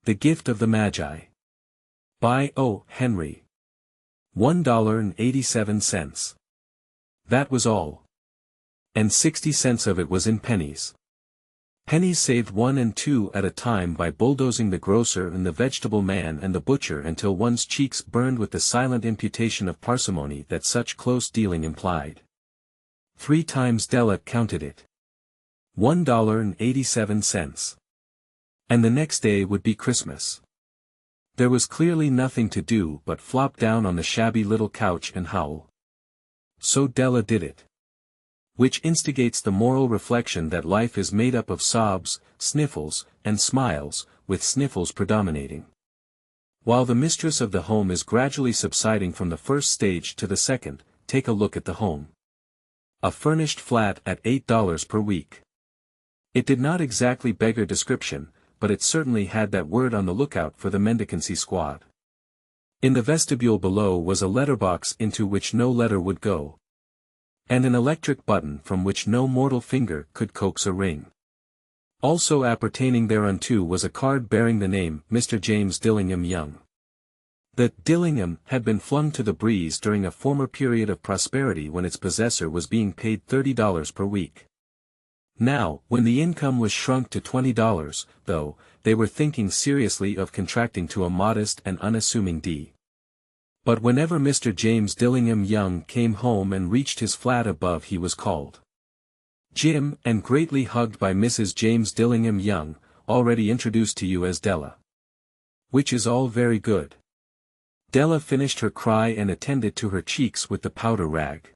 The Gift of the Magi. By O. Henry. $1.87. That was all. And 60 cents of it was in pennies. Pennies saved 1 and 2 at a time by bulldozing the grocer and the vegetable man and the butcher until one's cheeks burned with the silent imputation of parsimony that such close dealing implied. 3 times Della counted it. $1.87. And the next day would be Christmas. There was clearly nothing to do but flop down on the shabby little couch and howl. So Della did it. Which instigates the moral reflection that life is made up of sobs, sniffles, and smiles, with sniffles predominating. While the mistress of the home is gradually subsiding from the first stage to the second, take a look at the home. A furnished flat at $8 per week. It did not exactly beggar description, but it certainly had that word on the lookout for the mendicancy squad. In the vestibule below was a letterbox into which no letter would go. And an electric button from which no mortal finger could coax a ring. Also appertaining thereunto was a card bearing the name Mr. James Dillingham Young. The Dillingham had been flung to the breeze during a former period of prosperity when its possessor was being paid $30 per week. Now, when the income was shrunk to $20, though, they were thinking seriously of contracting to a modest and unassuming D. But whenever Mr. James Dillingham Young came home and reached his flat above, he was called Jim and greatly hugged by Mrs. James Dillingham Young, already introduced to you as Della. Which is all very good. Della finished her cry and attended to her cheeks with the powder rag.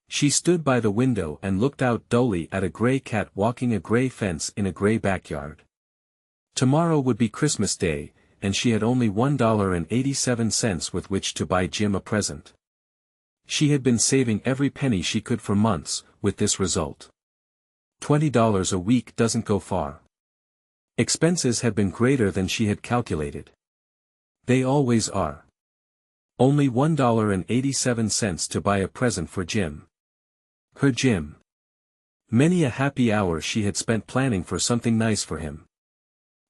She stood by the window and looked out dully at a gray cat walking a gray fence in a gray backyard. Tomorrow would be Christmas Day, and she had only $1.87 with which to buy Jim a present. She had been saving every penny she could for months, with this result. $20 a week doesn't go far. Expenses had been greater than she had calculated. They always are. Only $1.87 to buy a present for Jim. Her Jim. Many a happy hour she had spent planning for something nice for him.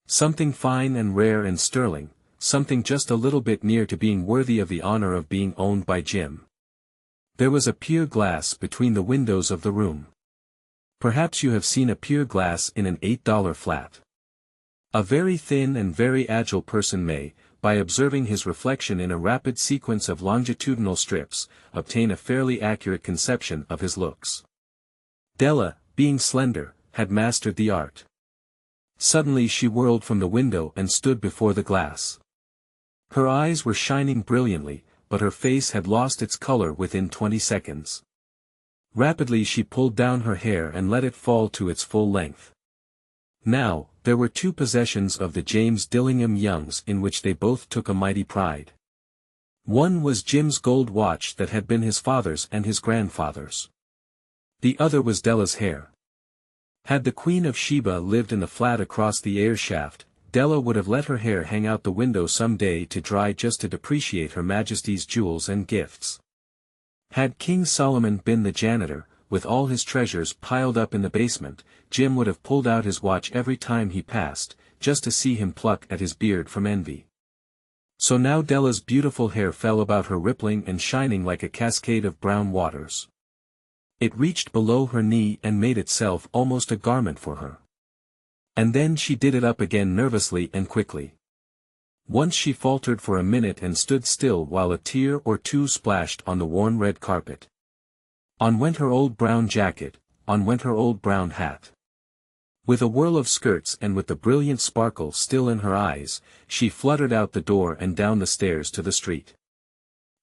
Something fine and rare and sterling, something just a little bit near to being worthy of the honor of being owned by Jim. There was a pier glass between the windows of the room. Perhaps you have seen a pier glass in an $8 flat. A very thin and very agile person may, by observing his reflection in a rapid sequence of longitudinal strips, obtain a fairly accurate conception of his looks. Della, being slender, had mastered the art. Suddenly she whirled from the window and stood before the glass. Her eyes were shining brilliantly, but her face had lost its color within 20 seconds. Rapidly she pulled down her hair and let it fall to its full length. Now, there were 2 possessions of the James Dillingham Youngs in which they both took a mighty pride. One was Jim's gold watch that had been his father's and his grandfather's. The other was Della's hair. Had the Queen of Sheba lived in the flat across the air shaft, Della would have let her hair hang out the window some day to dry just to depreciate Her Majesty's jewels and gifts. Had King Solomon been the janitor, with all his treasures piled up in the basement, Jim would have pulled out his watch every time he passed, just to see him pluck at his beard from envy. So now Della's beautiful hair fell about her rippling and shining like a cascade of brown waters. It reached below her knee and made itself almost a garment for her. And then she did it up again nervously and quickly. Once she faltered for a minute and stood still while a tear or 2 splashed on the worn red carpet. On went her old brown jacket, on went her old brown hat. With a whirl of skirts and with the brilliant sparkle still in her eyes, she fluttered out the door and down the stairs to the street.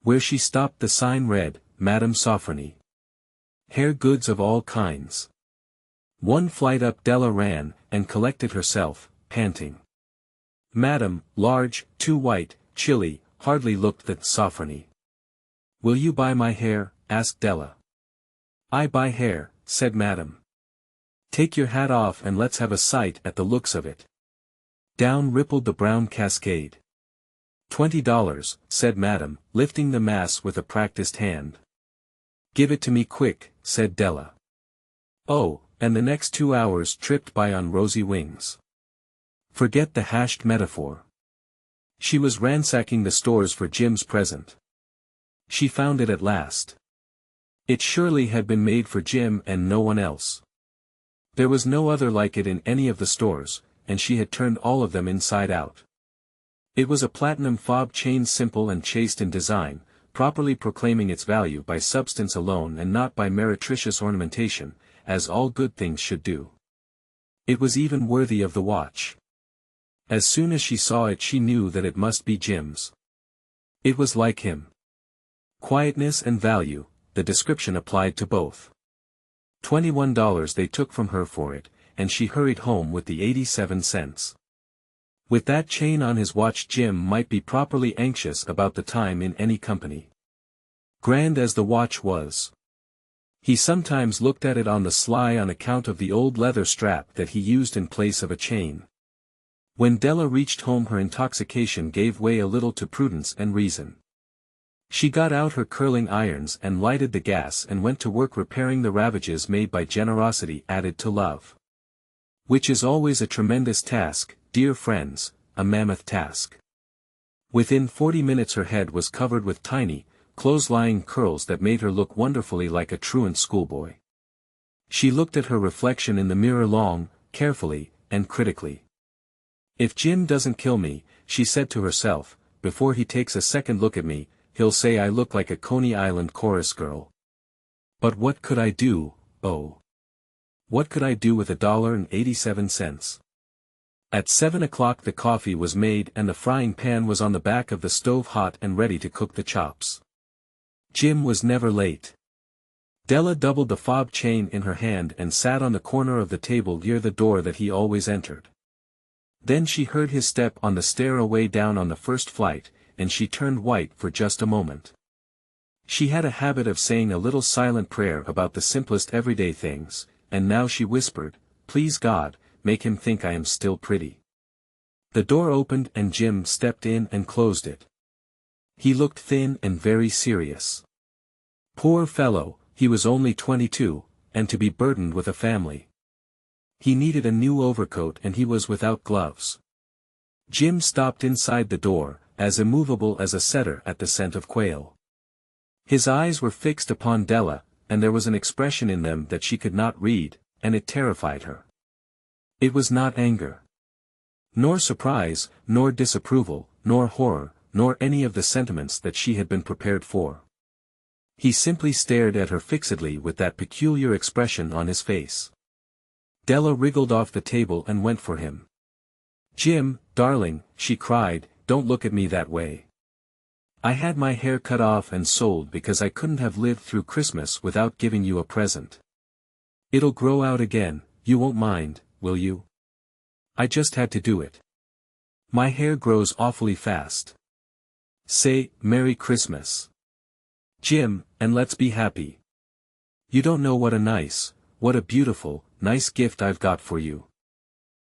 Where she stopped the sign read, Madame Sofronie. Hair goods of all kinds. 1 flight up Della ran, and collected herself, panting. Madame, large, too white, chilly, hardly looked that Sofronie. Will you buy my hair? Asked Della. I buy hair, said Madame. Take your hat off and let's have a sight at the looks of it. Down rippled the brown cascade. $20, said Madame, lifting the mass with a practiced hand. Give it to me quick, said Della. Oh, and the next 2 hours tripped by on rosy wings. Forget the hashed metaphor. She was ransacking the stores for Jim's present. She found it at last. It surely had been made for Jim and no one else. There was no other like it in any of the stores, and she had turned all of them inside out. It was a platinum fob chain, simple and chaste in design, properly proclaiming its value by substance alone and not by meretricious ornamentation, as all good things should do. It was even worthy of the watch. As soon as she saw it she knew that it must be Jim's. It was like him. Quietness and value, the description applied to both. $21 they took from her for it, and she hurried home with the 87 cents. With that chain on his watch Jim might be properly anxious about the time in any company. Grand as the watch was. He sometimes looked at it on the sly on account of the old leather strap that he used in place of a chain. When Della reached home her intoxication gave way a little to prudence and reason. She got out her curling irons and lighted the gas and went to work repairing the ravages made by generosity added to love. Which is always a tremendous task, dear friends, a mammoth task. Within 40 minutes her head was covered with tiny, close-lying curls that made her look wonderfully like a truant schoolboy. She looked at her reflection in the mirror long, carefully, and critically. If Jim doesn't kill me, she said to herself, before he takes a second look at me, he'll say I look like a Coney Island chorus girl. But what could I do, oh? What could I do with $1.87? At 7 o'clock the coffee was made and the frying pan was on the back of the stove hot and ready to cook the chops. Jim was never late. Della doubled the fob chain in her hand and sat on the corner of the table near the door that he always entered. Then she heard his step on the stair away down on the first flight, and she turned white for just a moment. She had a habit of saying a little silent prayer about the simplest everyday things, and now she whispered, "Please God, make him think I am still pretty." The door opened and Jim stepped in and closed it. He looked thin and very serious. Poor fellow, he was only 22, and to be burdened with a family. He needed a new overcoat and he was without gloves. Jim stopped inside the door, as immovable as a setter at the scent of quail. His eyes were fixed upon Della, and there was an expression in them that she could not read, and it terrified her. It was not anger, nor surprise, nor disapproval, nor horror, nor any of the sentiments that she had been prepared for. He simply stared at her fixedly with that peculiar expression on his face. Della wriggled off the table and went for him. "Jim, darling," she cried, "don't look at me that way. I had my hair cut off and sold because I couldn't have lived through Christmas without giving you a present. It'll grow out again, you won't mind, will you? I just had to do it. My hair grows awfully fast. Say, Merry Christmas, Jim, and let's be happy. You don't know what a beautiful, nice gift I've got for you."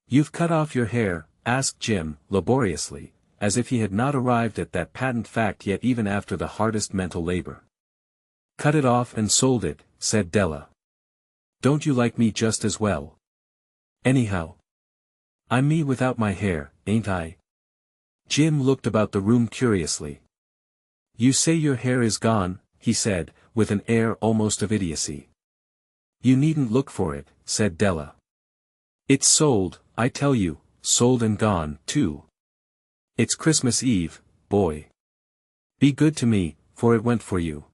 "You've cut off your hair?" asked Jim, laboriously, as if he had not arrived at that patent fact yet even after the hardest mental labor. "Cut it off and sold it," said Della. "Don't you like me just as well? Anyhow, I'm me without my hair, ain't I?" Jim looked about the room curiously. "You say your hair is gone," he said, with an air almost of idiocy. "You needn't look for it," said Della. "It's sold, I tell you, sold and gone, too. It's Christmas Eve, boy. Be good to me, for it went for you.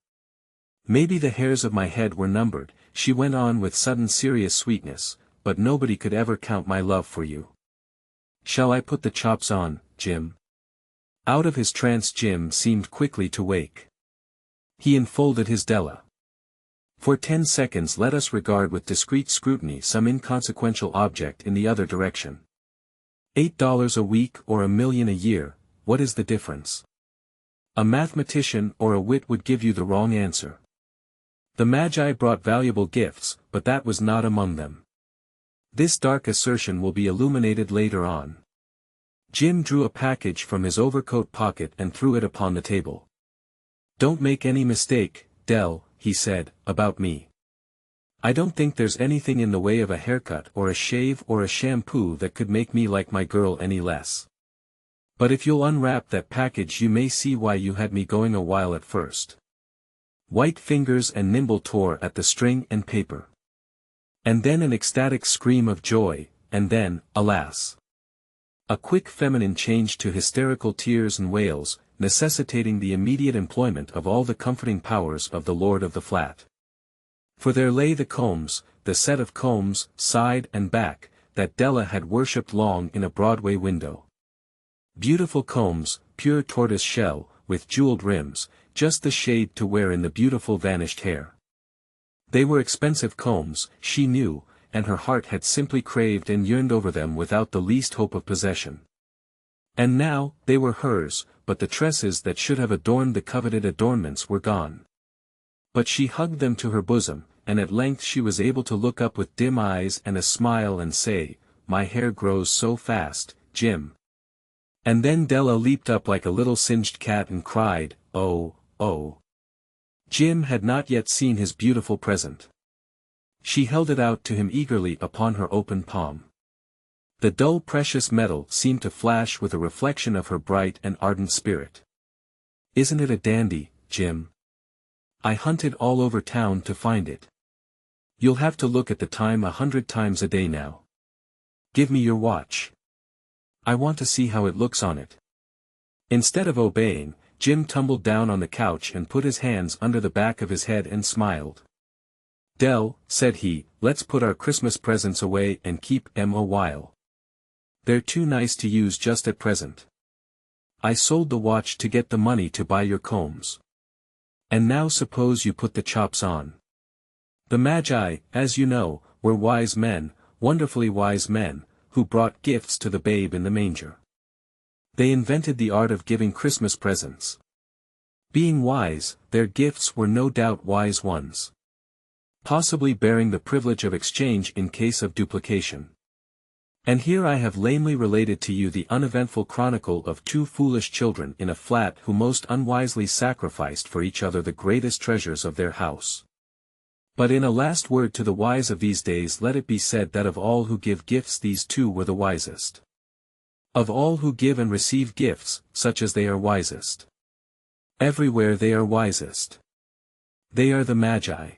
Maybe the hairs of my head were numbered," she went on with sudden serious sweetness, "but nobody could ever count my love for you. Shall I put the chops on, Jim?" Out of his trance Jim seemed quickly to wake. He enfolded his Della. "For 10 seconds let us regard with discreet scrutiny some inconsequential object in the other direction. $8 a week or $1,000,000 a year, what is the difference? A mathematician or a wit would give you the wrong answer. The Magi brought valuable gifts, but that was not among them. This dark assertion will be illuminated later on." Jim drew a package from his overcoat pocket and threw it upon the table. "Don't make any mistake, Dell," he said, "about me. I don't think there's anything in the way of a haircut or a shave or a shampoo that could make me like my girl any less. But if you'll unwrap that package you may see why you had me going a while at first. White fingers and nimble tore at the string and paper. And then an ecstatic scream of joy, and then, alas! A quick feminine change to hysterical tears and wails, necessitating the immediate employment of all the comforting powers of the lord of the flat. For there lay the combs, the set of combs, side and back, that Della had worshipped long in a Broadway window. Beautiful combs, pure tortoise shell, with jeweled rims, just the shade to wear in the beautiful vanished hair. They were expensive combs, she knew, and her heart had simply craved and yearned over them without the least hope of possession. And now, they were hers, but the tresses that should have adorned the coveted adornments were gone. But she hugged them to her bosom, and at length she was able to look up with dim eyes and a smile and say, "My hair grows so fast, Jim." And then Della leaped up like a little singed cat and cried, "Oh, oh." Jim had not yet seen his beautiful present. She held it out to him eagerly upon her open palm. The dull precious metal seemed to flash with a reflection of her bright and ardent spirit. "Isn't it a dandy, Jim? I hunted all over town to find it. You'll have to look at the time 100 times a day now. Give me your watch. I want to see how it looks on it." Instead of obeying, Jim tumbled down on the couch and put his hands under the back of his head and smiled. "Dell," said he, "let's put our Christmas presents away and keep 'em a while. They're too nice to use just at present. I sold the watch to get the money to buy your combs. And now suppose you put the chops on." The Magi, as you know, were wise men, wonderfully wise men, who brought gifts to the babe in the manger. They invented the art of giving Christmas presents. Being wise, their gifts were no doubt wise ones. Possibly bearing the privilege of exchange in case of duplication. And here I have lamely related to you the uneventful chronicle of two foolish children in a flat who most unwisely sacrificed for each other the greatest treasures of their house. But in a last word to the wise of these days let it be said that of all who give gifts these two were the wisest. Of all who give and receive gifts, such as they are wisest. Everywhere they are wisest. They are the Magi.